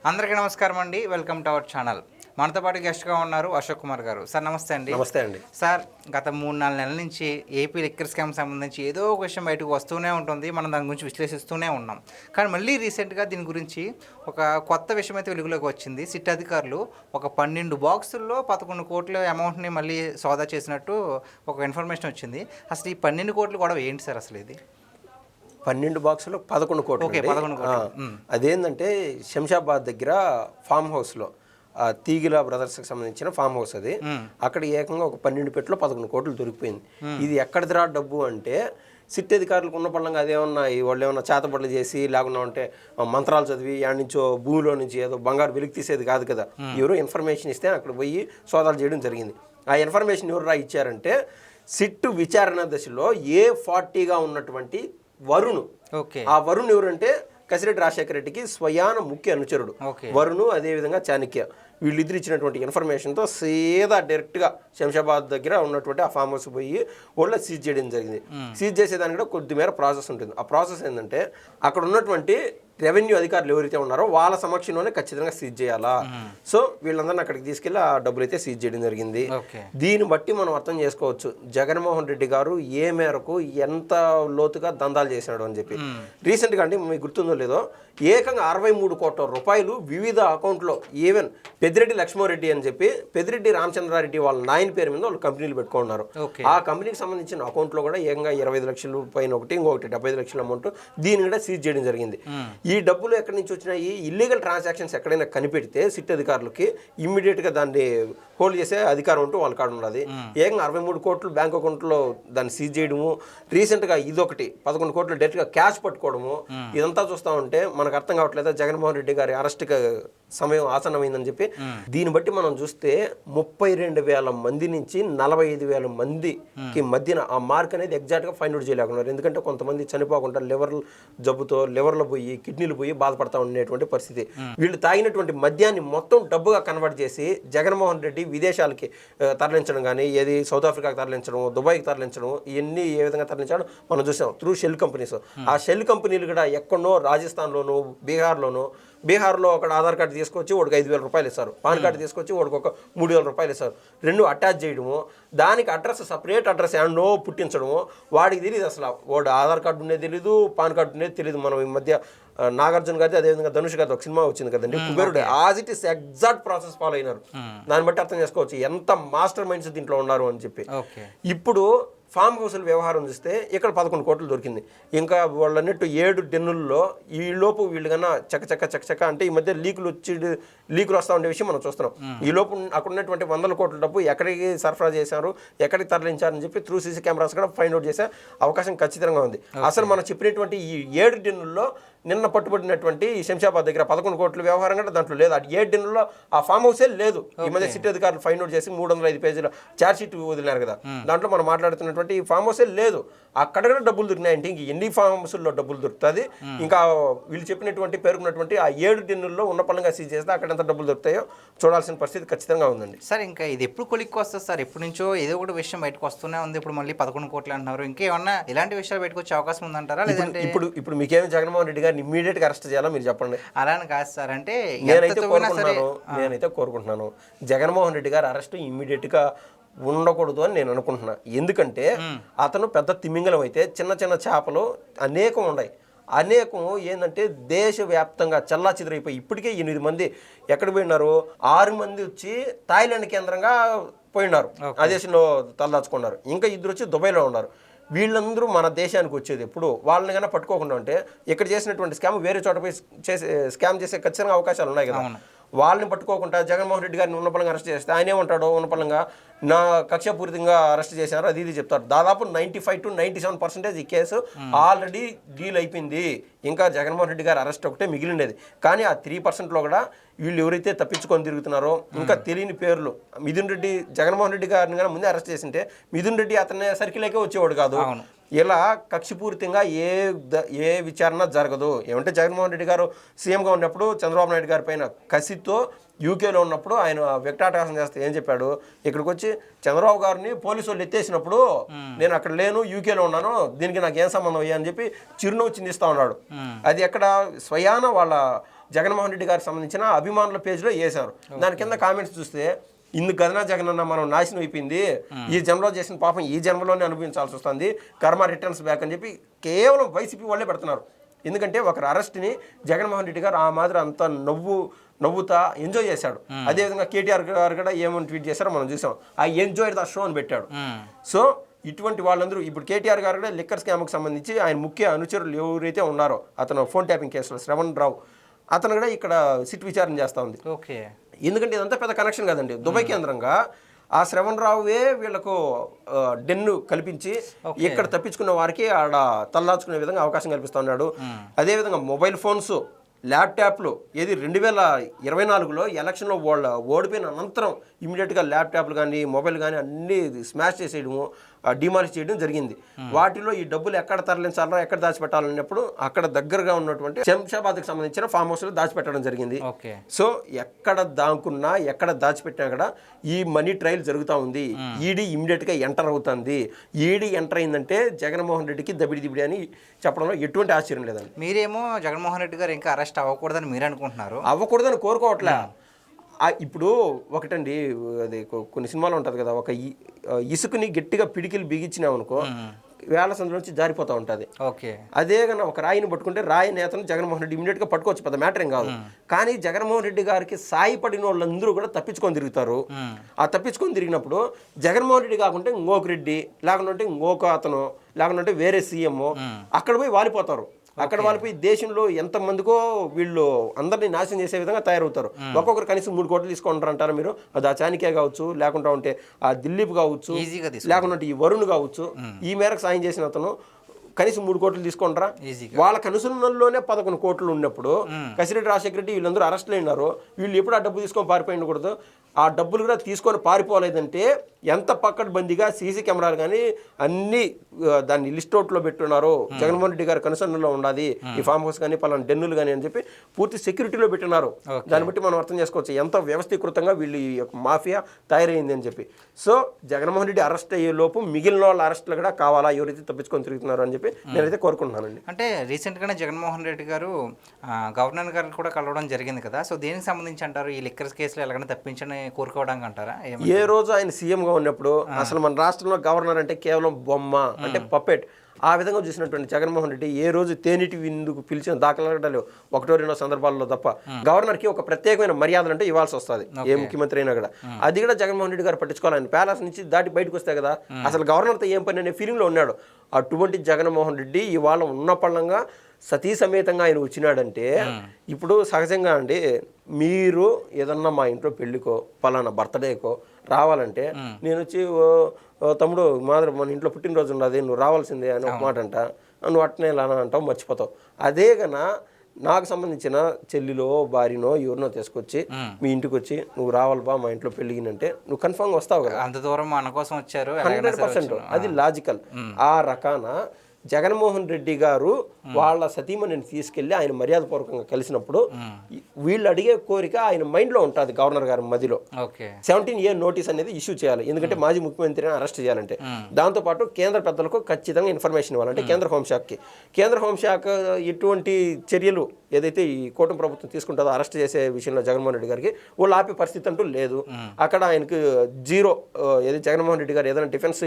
అందరికీ నమస్కారం అండి. Welcome to our channel. మనతో పాటు గెస్ట్గా ఉన్నారు అశోక్ కుమార్ గారు. సార్ నమస్తే అండి. నమస్తే అండి. సార్, గత 3-4 నెలల నుంచి ఏపీ లిక్కర్ స్కామ్ సంబంధించి ఏదో ఒక విషయం బయటకు వస్తూనే ఉంటుంది. మనం దాని గురించి విశ్లేషిస్తూనే ఉన్నాం. కానీ మళ్ళీ రీసెంట్గా దీని గురించి ఒక కొత్త విషయం అయితే వెలుగులోకి వచ్చింది. సిట్ అధికారులు ఒక 12 బాక్సుల్లో 11 కోట్ల అమౌంట్ని మళ్ళీ సోదా చేసినట్టు ఒక ఇన్ఫర్మేషన్ వచ్చింది. అసలు ఈ 12 కోట్లు కూడా ఏంటి సార్ అసలు ఇది? 12 బాక్సులు 11 కోట్లు. ఓకే, 11 కోట్లు. అదేంటంటే శంషాబాద్ దగ్గర ఫామ్ హౌస్లో తీగిల బ్రదర్స్కి సంబంధించిన ఫామ్ హౌస్ అది. అక్కడ ఏకంగా ఒక 12 పెట్టలో 11 కోట్లు దొరికిపోయింది. ఇది ఎక్కడిదిరా డబ్బు అంటే సిట్ అధికారులకు ఉన్న పళ్ళంగా అదేమన్నా వాళ్ళు ఏమన్నా చేతబడులు చేసి లేకుండా ఉంటే మంత్రాలు చదివి యాడ్ నుంచో భూమిలో నుంచి ఏదో బంగారు వెలికి తీసేది కాదు కదా. ఎవరో ఇన్ఫర్మేషన్ ఇస్తే అక్కడ పోయి సోదాలు చేయడం జరిగింది. ఆ ఇన్ఫర్మేషన్ ఎవరు ఇచ్చారంటే సిట్ విచారణ దశలో A40గా ఉన్నటువంటి వరుణ్. ఆ వరుణ్ ఎవరంటే కసిరెడ్డి రాజశేఖర రెడ్డికి స్వయాన ముఖ్య అనుచరుడు వరుణ్, అదేవిధంగా చాణక్య. వీళ్ళిద్దరు ఇచ్చినటువంటి ఇన్ఫర్మేషన్తో సీదా డైరెక్ట్గా శంషాబాద్ దగ్గర ఉన్నటువంటి ఆ ఫామ్ హౌస్ పోయి వాళ్ళ సీజ్ చేయడం జరిగింది. సీజ్ చేసేదానికి కూడా కొద్దిమేర ప్రాసెస్ ఉంటుంది. ఆ ప్రాసెస్ ఏంటంటే అక్కడ ఉన్నటువంటి రెవెన్యూ అధికారులు ఎవరైతే ఉన్నారో వాళ్ళ సమక్షంలోనే ఖచ్చితంగా సీజ్ చేయాలా. సో వీళ్ళందరినీ అక్కడికి తీసుకెళ్లి ఆ డబ్బులు అయితే సీజ్ చేయడం జరిగింది. దీన్ని బట్టి మనం అర్థం చేసుకోవచ్చు జగన్మోహన్ రెడ్డి గారు ఏ మేరకు ఎంత లోతుగా దందాలు చేసినాడు అని చెప్పి. రీసెంట్గా అంటే మీకు గుర్తుందో లేదో ఏకంగా 63 కోట్ల రూపాయలు వివిధ అకౌంట్లో, ఈవెన్ పెద్దిరెడ్డి లక్ష్మారెడ్డి అని చెప్పి పెద్దిరెడ్డి రామచంద్రారెడ్డి వాళ్ళ నాయన పేరు మీద వాళ్ళు కంపెనీలు పెట్టుకున్నారు. ఆ కంపెనీకి సంబంధించిన అకౌంట్లో కూడా ఏకంగా 25 లక్షల పైన ఒకటి, ఇంకొకటి 75 లక్షల అమౌంట్ దీన్ని కూడా సీజ్ చేయడం జరిగింది. ఈ డబ్బులు ఎక్కడి నుంచి వచ్చినాయి? ఇల్లీగల్ ట్రాన్సాక్షన్స్ ఎక్కడైనా కనిపెడితే సిట్ అధికారులకి ఇమ్మీడియట్గా దాన్ని హోల్డ్ చేసే అధికారం ఉంటూ వాళ్ళ కాడ ఉన్నది. ఏకంగా 63 కోట్లు బ్యాంక్ అకౌంట్లో దాన్ని సీజ్ చేయడము, రీసెంట్గా ఇదొకటి 11 కోట్లు డైరెక్ట్గా క్యాష్ పట్టుకోవడము, ఇదంతా చూస్తూ ఉంటే మనకు అర్థం కావట్లేదు జగన్మోహన్ రెడ్డి గారి అరెస్ట్కి సమయం ఆసన్నమైందని చెప్పి. దీన్ని బట్టి మనం చూస్తే 32,000 మంది నుంచి 45,000 మందికి మధ్యన ఆ మార్క్ అనేది ఎగ్జాక్ట్గా ఫైండ్ అవుట్ చేయలేకున్నారు. ఎందుకంటే కొంతమంది చనిపోకుండా లివర్ జబ్బుతో లివర్లో పోయి కిడ్నీలు పోయి బాధపడతా ఉండేటువంటి పరిస్థితి. వీళ్ళు తాగినటువంటి మద్యాన్ని మొత్తం డబ్బుగా కన్వర్ట్ చేసి జగన్మోహన్ రెడ్డి విదేశాలకి తరలించడం కానీ, ఏది సౌత్ ఆఫ్రికాకి తరలించడం, దుబాయ్కి తరలించడం, ఇవన్నీ ఏ విధంగా తరలించడం మనం చూసాం త్రూ షెల్ కంపెనీస్. ఆ షెల్ కంపెనీలు కూడా ఎక్కడో రాజస్థాన్లోనూ బీహార్లో ఒక ఆధార్ కార్డు తీసుకొచ్చి వాడికి 5,000 రూపాయలు ఇస్తారు, పాన్ కార్డు తీసుకొచ్చి వాడికి ఒక 3,000 రూపాయలు ఇస్తారు. రెండు అటాచ్ చేయడము, దానికి అడ్రస్ సపరేట్ అడ్రస్ ఏండో పుట్టించడము. వాడికి తెలియదు అసలు వాడు ఆధార్ కార్డు ఉండేది తెలీదు, పాన్ కార్డు ఉండేది తెలియదు. మనం ఈ మధ్య నాగార్జున గారి అదేవిధంగా ధనుష్ గారి ఒక సినిమా వచ్చింది కదండి కుబేరుడు, as it is exact process follow అయినారు. దాన్ని బట్టి అర్థం చేసుకోవచ్చు ఎంత మాస్టర్ మైండ్స్ దీంట్లో ఉన్నారు అని చెప్పి. ఇప్పుడు ఫామ్ హౌస్ల వ్యవహారం చూస్తే ఇక్కడ 11 కోట్లు దొరికింది. ఇంకా వాళ్ళు అన్నట్టు 7 డెన్నుల్లో ఈ లోపు వీళ్ళు కన్నా చక్క అంటే ఈ మధ్య లీకులు వస్తూ ఉండే విషయం మనం చూస్తున్నాం. ఈ లోపు అక్కడ ఉన్నటువంటి 100 కోట్ల డబ్బు ఎక్కడికి సరఫరా చేశారు, ఎక్కడికి తరలించారని చెప్పి త్రూ సీసీ కెమెరాస్ కూడా ఫైండ్ అవుట్ చేసే అవకాశం ఖచ్చితంగా ఉంది. అసలు మనం చెప్పినటువంటి ఈ 7 డెన్నుల్లో నిన్న పట్టుబడినటువంటి ఈ శంషాబాద్ దగ్గర 11 కోట్ల వ్యవహారం కూడా దాంట్లో లేదు. ఆ 7 డెన్నుల్లో ఆ ఫామ్ హౌసే లేదు. ఈ మధ్య సిటీ అధికారులు ఫైండ్ అవుట్ చేసి 305 పేజీల ఛార్జ్ షీట్ వదిలినారు కదా, దాంట్లో మనం మాట్లాడుతున్నటువంటి ఈ ఫామ్ హౌసే లేదు. అక్కడ కూడా డబ్బులు దొరికినాయంటే ఇంక ఎన్ని ఫామ్ హౌస్ల్లో డబ్బులు దొరుకుతుంది? ఇంకా వీళ్ళు చెప్పినటువంటి పేర్కొన్నటువంటి ఆ 7 డెన్నుల్లో ఉన్న పనులుగా సీజ్ చేస్తే అక్కడ ఎంత డబ్బులు దొరుకుతాయో చూడాల్సిన పరిస్థితి ఖచ్చితంగా ఉందండి. సార్, ఇంకా ఇది ఎప్పుడు కొలిక్కి వస్తుంది సార్? ఎప్పటి నుంచో ఏదో ఒకటి విషయం బయటకు వస్తూనే ఉంది. ఇప్పుడు మళ్ళీ 11 కోట్లు అంటున్నారు. ఇంకేమన్నా ఇలాంటి విషయాలు బయటకు వచ్చే అవకాశం ఉందంటారా? లేదంటే ఇప్పుడు మీకేమి జగన్మోహన్ రెడ్డి గారిని ఇమ్మీడియట్గా అరెస్ట్ చేయాలో మీరు చెప్పండి. అలానే కాదు సార్, అంటే నేనైతే కోరుకుంటున్నాను జగన్మోహన్ రెడ్డి గారు అరెస్ట్ ఇమ్మీడియట్గా ఉండకూడదు అని నేను అనుకుంటున్నా. ఎందుకంటే అతను పెద్ద తిమింగలం అయితే చిన్న చిన్న చేపలు అనేకం ఉన్నాయి. అనేకం ఏంటంటే దేశవ్యాప్తంగా చల్లా చెదిరైపోయి ఇప్పటికే 8 మంది ఎక్కడ పోయినారు, 6 మంది వచ్చి థాయిలాండ్ కేంద్రంగా పోయినారు, ఆ దేశంలో తలదాచుకున్నారు. ఇంకా 2 వచ్చి దుబాయ్లో ఉన్నారు. వీళ్ళందరూ మన దేశానికి వచ్చేది ఎప్పుడు వాళ్ళని కన్నా పట్టుకోకుండా ఉంటే ఇక్కడ చేసినటువంటి స్కామ్ వేరే చోట పోయి స్కామ్ చేసే ఖచ్చితంగా అవకాశాలు ఉన్నాయి కదా. వాళ్ళని పట్టుకోకుండా జగన్మోహన్ రెడ్డి గారిని ఉన్నపలంగా అరెస్ట్ చేస్తే ఆయన ఏమంటాడో ఉన్నపలంగా నా కక్షపూరితంగా అరెస్ట్ చేశారు అది ఇది చెప్తారు. దాదాపు 95 to 97% ఈ కేసు ఆల్రెడీ డీల్ అయిపోయింది. ఇంకా జగన్మోహన్ రెడ్డి గారు అరెస్ట్ ఒకటే మిగిలిండేది. కానీ ఆ 3%లో కూడా వీళ్ళు ఎవరైతే తప్పించుకొని తిరుగుతున్నారో ఇంకా తెలియని పేర్లు, మిథున్ రెడ్డి జగన్మోహన్ రెడ్డి గారిని కానీ ముందే అరెస్ట్ చేసింటే మిథున్ రెడ్డి అతనే సర్కిల్కే వచ్చేవాడు కాదు. ఇలా కక్షపూరితంగా ఏ విచారణ జరగదు. ఏమంటే జగన్మోహన్ రెడ్డి గారు సీఎంగా ఉన్నప్పుడు చంద్రబాబు నాయుడు గారి పైన కసితో యూకేలో ఉన్నప్పుడు ఆయన వ్యక్తాటహాసం చేస్తే ఏం చెప్పాడు, ఇక్కడికి వచ్చి చంద్రబాబు గారిని పోలీసు వాళ్ళు ఎత్తేసినప్పుడు నేను అక్కడ లేను, యూకేలో ఉన్నాను, దీనికి నాకు ఏం సంబంధం అయ్యా అని చెప్పి చిరునవ్వు చిందిస్తూ ఉన్నాడు. అది ఎక్కడ స్వయాన వాళ్ళ జగన్మోహన్ రెడ్డి గారికి సంబంధించిన అభిమానుల పేజ్లో వేశారు. దాని కింద కామెంట్స్ చూస్తే ఇందుకు గదనా జగన్ అన్న మనం నాశనం అయిపోయింది, ఈ జన్మలో చేసిన పాపం ఈ జన్మలోనే అనుభవించాల్సి వస్తుంది, కర్మ రిటర్న్స్ బ్యాక్ అని చెప్పి కేవలం వైసీపీ వాళ్ళే పెడుతున్నారు. ఎందుకంటే ఒకరి అరెస్ట్ని జగన్మోహన్ రెడ్డి గారు ఆ మాదిరి అంత నవ్వుతా ఎంజాయ్ చేశాడు. అదేవిధంగా కేటీఆర్ గారు కూడా ఏమని ట్వీట్ చేశారో మనం చూసాం, ఆ ఎంజాయ్ ద షో అని పెట్టాడు. సో ఇటువంటి వాళ్ళందరూ ఇప్పుడు కేటీఆర్ గారు కూడా లిక్కర్ స్కామ్కి సంబంధించి ఆయన ముఖ్య అనుచరులు ఎవరైతే ఉన్నారో, అతను ఫోన్ ట్యాపింగ్ కేసులో శ్రవణ్ రావు, అతను కూడా ఇక్కడ సిట్ విచారణ చేస్తూ ఉంది. ఓకే, ఎందుకంటే ఇదంతా పెద్ద కనెక్షన్ కదండి. దుబాయ్ కేంద్రంగా ఆ శ్రవణ్ రావువే వీళ్ళకు డెన్ను కల్పించి ఇక్కడ తప్పించుకున్న వారికి ఆడ తల్లాచుకునే విధంగా అవకాశం కల్పిస్తూ ఉన్నాడు. అదేవిధంగా మొబైల్ ఫోన్స్, ల్యాప్టాప్లు, ఏది 2024లో ఎలక్షన్లో వాళ్ళ ఓడిపోయిన అనంతరం ఇమీడియట్గా ల్యాప్టాప్లు కానీ మొబైల్ కానీ అన్నీ స్మాష్ చేసేయడము, డిమాలిష్ చేయడం జరిగింది. వాటిలో ఈ డబ్బులు ఎక్కడ తరలించాలో ఎక్కడ దాచిపెట్టాలన్నప్పుడు అక్కడ దగ్గరగా ఉన్నటువంటి శంషాబాద్కి సంబంధించిన ఫామ్ హౌస్లో దాచిపెట్టడం జరిగింది. సో ఎక్కడ దాక్కున్నా ఎక్కడ దాచిపెట్టినా కూడా ఈ మనీ ట్రయల్ జరుగుతూ ఉంది. ఈడీ ఇమీడియట్గా ఎంటర్ అవుతుంది. ఈడీ ఎంటర్ అయిందంటే జగన్మోహన్ రెడ్డికి దబిడి అని చెప్పడంలో ఎటువంటి ఆశ్చర్యం లేదండి. మీరేమో జగన్మోహన్ రెడ్డి గారు ఇంకా అరెస్ట్ అవ్వకూడదని మీరు అనుకుంటున్నారు. అవ్వకూడదని కోరుకోవట్లే. ఇప్పుడు ఒకటండి, అది కొన్ని సినిమాలు ఉంటుంది కదా, ఒక ఇసుకని గట్టిగా పిడికిలు బిగించినామనుకో వేల సందుల నుంచి జారిపోతూ ఉంటుంది. ఓకే, అదే కన్నా ఒక రాయిని పట్టుకుంటే రాయి నేతను జగన్మోహన్ రెడ్డి ఇమీడియట్గా పట్టుకోవచ్చు, పెద్ద మ్యాటర్ ఏం కాదు. కానీ జగన్మోహన్ రెడ్డి గారికి సాయపడిన వాళ్ళందరూ కూడా తప్పించుకొని తిరుగుతారు. ఆ తప్పించుకొని తిరిగినప్పుడు జగన్మోహన్ రెడ్డి కాకుంటే ఇంకొక రెడ్డి, లేకుంటే ఇంకొక అతను, లేకుంటే వేరే సీఎం అక్కడ పోయి వాలిపోతారు. అక్కడ వాళ్ళపై దేశంలో ఎంతమందికో వీళ్ళు అందరినీ నాశనం చేసే విధంగా తయారవుతారు. ఒక్కొక్కరు కనీసం 3 కోట్లు తీసుకుంటారు అంటారు మీరు. అది ఆ చాణిక్య కావచ్చు, లేకుండా ఉంటే ఆ దిలీప్ కావచ్చు, లేకుండా ఈ వరుణ్ కావచ్చు, ఈ మేరకు సాయం చేసిన అతను కనీసం 3 కోట్లు తీసుకుంటారా? వాళ్ళ కనుసన్నల్లోనే 11 కోట్లు ఉన్నప్పుడు కసిరెడ్డి రాజశేఖర రెడ్డి వీళ్ళందరూ అరెస్ట్లు అయినారు. వీళ్ళు ఎప్పుడు ఆ డబ్బు తీసుకొని పారిపోయినకూడదు. ఆ డబ్బులు కూడా తీసుకొని పారిపోలేదంటే ఎంత పక్కడ్బందీగా సీసీ కెమెరాలు కానీ అన్నీ దాన్ని లిస్ట్ అవుట్లో పెట్టున్నారు. జగన్మోహన్ రెడ్డి గారి కనుసన్నలో ఉండాలి ఈ ఫామ్ హౌస్ కానీ పలానా డెన్నులు కానీ అని చెప్పి పూర్తి సెక్యూరిటీలో పెట్టినారు. దాన్ని బట్టి మనం అర్థం చేసుకోవచ్చు ఎంత వ్యవస్థీకృతంగా వీళ్ళు ఈ యొక్క మాఫియా తయారైంది అని చెప్పి. సో జగన్మోహన్ రెడ్డి అరెస్ట్ అయ్యే లోపు మిగిలిన వాళ్ళ అరెస్టులు కూడా కావాలా, ఎవరైతే తప్పించుకొని తిరుగుతున్నారు అని చెప్పి నేనైతే కోరుకుంటున్నానండి. అంటే రీసెంట్గానే జగన్మోహన్ రెడ్డి గారు గవర్నర్ గారిని కూడా కలవడం జరిగింది కదా, సో దేనికి సంబంధించి అంటారు? ఈ లిక్కర్ కేసులో ఎలాగైనా తప్పించని కోరుకోవడానికి అంటారా? ఏ రోజు ఆయన సీఎంగా ఉన్నప్పుడు అసలు మన రాష్ట్రంలో గవర్నర్ అంటే కేవలం బొమ్మ, అంటే పప్పెట్, ఆ విధంగా చూసినటువంటి జగన్మోహన్ రెడ్డి ఏ రోజు తేనీటి విందుకు పిలిచిన దాఖలాలు 1-2 సందర్భాల్లో తప్ప గవర్నర్కి ఒక ప్రత్యేకమైన మర్యాదలు అంటే ఇవ్వాల్సి వస్తుంది ఏ ముఖ్యమంత్రి అయినా కూడా. అది కూడా జగన్మోహన్ రెడ్డి గారు పట్టించుకోవాలి. ఆయన ప్యాలెస్ నుంచి దాటి బయటకు వస్తే కదా అసలు గవర్నర్తో ఏం పని అనే ఫీలింగ్లో ఉన్నాడు. అటువంటి జగన్మోహన్ రెడ్డి ఇవాళ ఉన్న పళ్ళంగా సతీ సమేతంగా ఆయన వచ్చినాడంటే ఇప్పుడు సహజంగా అండి, మీరు ఏదన్నా మా ఇంట్లో పెళ్ళికో పలానా బర్త్డేకో రావాలంటే నేను వచ్చి తమ్ముడు మన ఇంట్లో పుట్టినరోజు ఉన్నది నువ్వు రావాల్సిందే అని ఒక మాట అంట, నువ్వు అట్నే ఇలా అంటావు, మర్చిపోతావు. అదే కన్నా నాకు సంబంధించిన చెల్లిలో భార్యనో ఎవరినో తీసుకొచ్చి మీ ఇంటికి వచ్చి నువ్వు రావాలి బా మా ఇంట్లో పెళ్ళిగినంటే నువ్వు కన్ఫామ్గా వస్తావు కదా. అంత దూరం మన కోసం వచ్చారు 100%. అది లాజికల్. ఆ రకాన జగన్మోహన్ రెడ్డి గారు వాళ్ళ సతీమణిని తీసుకెళ్లి ఆయన మర్యాదపూర్వకంగా కలిసినప్పుడు వీళ్ళు అడిగే కోరిక ఆయన మైండ్లో ఉంటుంది గవర్నర్ గారి మధ్యలో. 17A నోటీస్ అనేది ఇష్యూ చేయాలి. ఎందుకంటే మాజీ ముఖ్యమంత్రిని అరెస్ట్ చేయాలంటే. దాంతోపాటు కేంద్ర పెద్దలకు ఖచ్చితంగా ఇన్ఫర్మేషన్ ఇవ్వాలంటే కేంద్ర హోంశాఖకి. కేంద్ర హోంశాఖ ఎటువంటి చర్యలు ఏదైతే ఈ కూటమి ప్రభుత్వం తీసుకుంటుందో అరెస్ట్ చేసే విషయంలో జగన్మోహన్ రెడ్డి గారికి వాళ్ళు ఆపే పరిస్థితి అంటూ లేదు. అక్కడ ఆయనకు జీరో. ఏది జగన్మోహన్ రెడ్డి గారు ఏదైనా డిఫెన్స్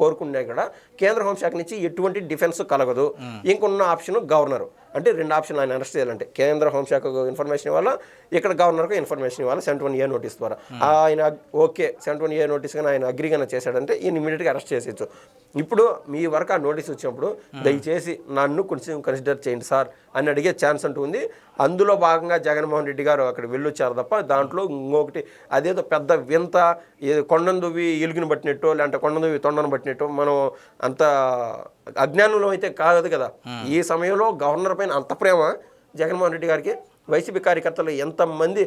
కోరుకున్నా కూడా కేంద్ర హోంశాఖ నుంచి ఎటువంటి డిఫెన్స్ కలగదు. ఇంకొన్న ఆప్షన్ గవర్నర్. అంటే 2 ఆప్షన్లు ఆయన అరెస్ట్ చేయాలంటే కేంద్ర హోంశాఖకు ఇన్ఫర్మేషన్ ఇవ్వాలా, ఇక్కడ గవర్నర్కు ఇన్ఫర్మేషన్ ఇవ్వాలి 71A నోటీస్ ద్వారా. ఆయన ఓకే 71A నోటీస్ కానీ ఆయన అగ్రిగానే చేశాడంటే ఈయన ఇమీడియట్గా అరెస్ట్ చేసేయచ్చు. ఇప్పుడు మీ వరకు ఆ నోటీస్ వచ్చినప్పుడు దయచేసి నన్ను కొంచెం కన్సిడర్ చేయండి సార్ అని అడిగే ఛాన్స్ అంటూ ఉంది. అందులో భాగంగా జగన్మోహన్ రెడ్డి గారు అక్కడ వెళ్ళొచ్చారు తప్ప దాంట్లో ఇంకొకటి అదేదో పెద్ద వింత కొండందువి ఎలుగుని పట్టినట్టు లేదంటే కొండందువి తొండను పట్టినట్టు మనం అంత అజ్ఞానంలో అయితే కాదు కదా. ఈ సమయంలో గవర్నర్ పైన అంత ప్రేమ జగన్మోహన్ రెడ్డి గారికి వైసీపీ కార్యకర్తలు ఎంతమంది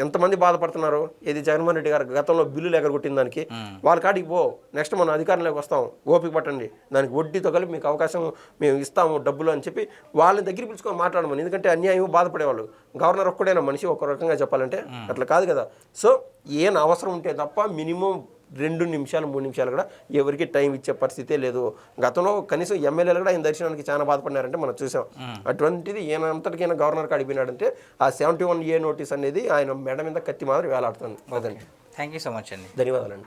ఎంతమంది బాధపడుతున్నారు ఏది జగన్మోహన్ రెడ్డి గారు గతంలో బిల్లులు ఎగరగొట్టిన దానికి వాళ్ళ కాడికి పో నెక్స్ట్ మనం అధికారంలోకి వస్తాం ఓపిక పట్టండి దానికి వడ్డీతో కలిపి మీకు అవకాశం మేము ఇస్తాము డబ్బులు అని చెప్పి వాళ్ళని దగ్గర పిలుచుకొని మాట్లాడమని ఎందుకంటే అన్యాయం బాధపడేవాళ్ళు గవర్నర్ ఒక్కడైనా మనిషి ఒక రకంగా చెప్పాలంటే అట్లా కాదు కదా సో ఏం అవసరం ఉంటే తప్ప మినిమం 2 నిమిషాలు 3 నిమిషాలు కూడా ఎవరికి టైం ఇచ్చే పరిస్థితే లేదు గతంలో కనీసం ఎమ్మెల్యేలు కూడా ఆయన దర్శనానికి చాలా బాధపడినారంటే మనం చూసాం అటువంటిది ఈయనంతటికైనా గవర్నర్కి అడిగినాడంటే ఆ 71A నోటీస్ అనేది ఆయన మెడ మీద కత్తి మాదిరి వేలాడుతుంది అదండి థ్యాంక్ యూ సో మచ్ అండి ధన్యవాదాలండి